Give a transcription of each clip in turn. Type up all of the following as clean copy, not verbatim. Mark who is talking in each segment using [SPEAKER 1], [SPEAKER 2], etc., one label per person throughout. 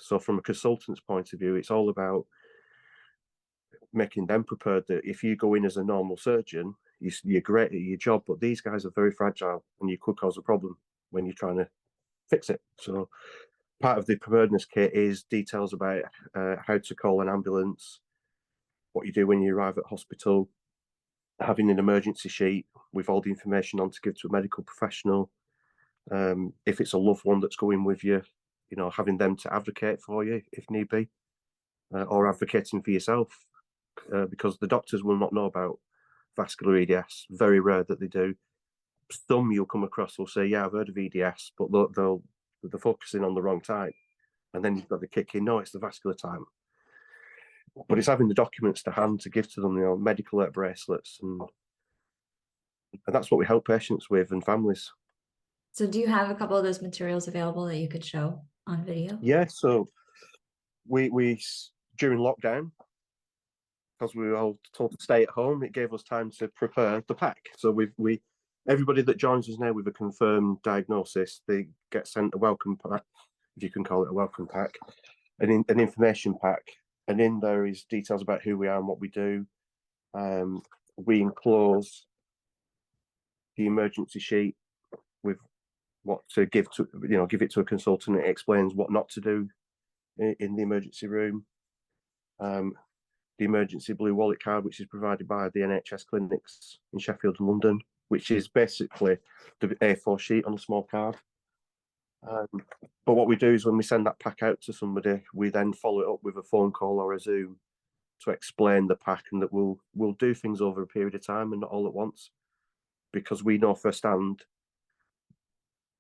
[SPEAKER 1] So from a consultant's point of view, it's all about making them prepared that if you go in as a normal surgeon, you're great at your job, but these guys are very fragile and you could cause a problem when you're trying to fix it. So part of the preparedness kit is details about how to call an ambulance, what you do when you arrive at hospital, having an emergency sheet with all the information on to give to a medical professional. If it's a loved one that's going with you, having them to advocate for you if need be, or advocating for yourself, because the doctors will not know about vascular EDS. Very rare that they do. Some you'll come across will say, yeah, I've heard of EDS, but they're focusing on the wrong type. And then you've got the kick in, no, it's the vascular type. But it's having the documents to hand to give to them, medical alert bracelets. And that's what we help patients with and families.
[SPEAKER 2] So do you have a couple of those materials available that you could show on video?
[SPEAKER 1] Yeah, so we during lockdown, because we were all told to stay at home, it gave us time to prepare the pack. So everybody that joins us now with a confirmed diagnosis, they get sent a welcome pack, if you can call it a welcome pack, an information pack, and in there is details about who we are and what we do. We enclose the emergency sheet with what to give it to a consultant. It explains what not to do in the emergency room. The emergency blue wallet card, which is provided by the NHS clinics in Sheffield and London, which is basically the A4 sheet on a small card. But what we do is when we send that pack out to somebody, we then follow it up with a phone call or a Zoom to explain the pack, and that we'll do things over a period of time and not all at once, because we know firsthand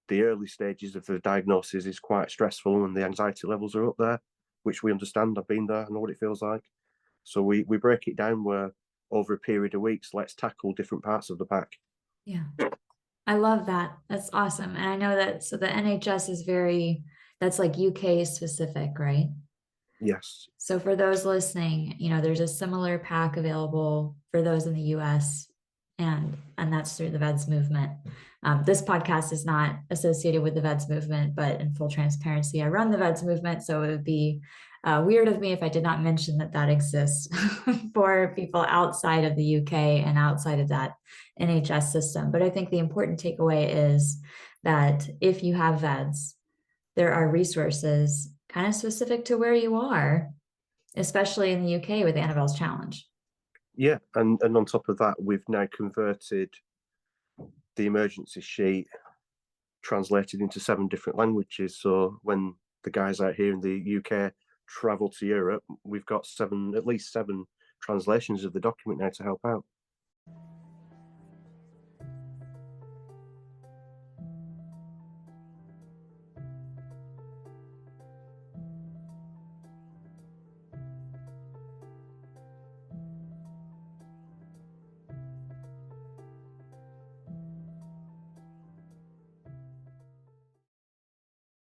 [SPEAKER 1] the early stages of the diagnosis is quite stressful and the anxiety levels are up there, which we understand. I've been there, I know what it feels like. So we break it down where over a period of weeks, let's tackle different parts of the pack.
[SPEAKER 2] Yeah, I love that. That's awesome. And I know that, so the NHS is that's like UK specific, right?
[SPEAKER 1] Yes.
[SPEAKER 2] So for those listening, there's a similar pack available for those in the US, and that's through the VEDS movement. This podcast is not associated with the VEDS movement, but in full transparency, I run the VEDS movement. So it would be weird of me if I did not mention that exists for people outside of the UK and outside of that NHS system. But I think the important takeaway is that if you have VEDS, there are resources kind of specific to where you are, especially in the UK with Annabelle's Challenge.
[SPEAKER 1] Yeah, and on top of that, we've now converted the emergency sheet, translated into 7 different languages. So when the guys out here in the UK travel to Europe, we've got at least seven translations of the document now to help out.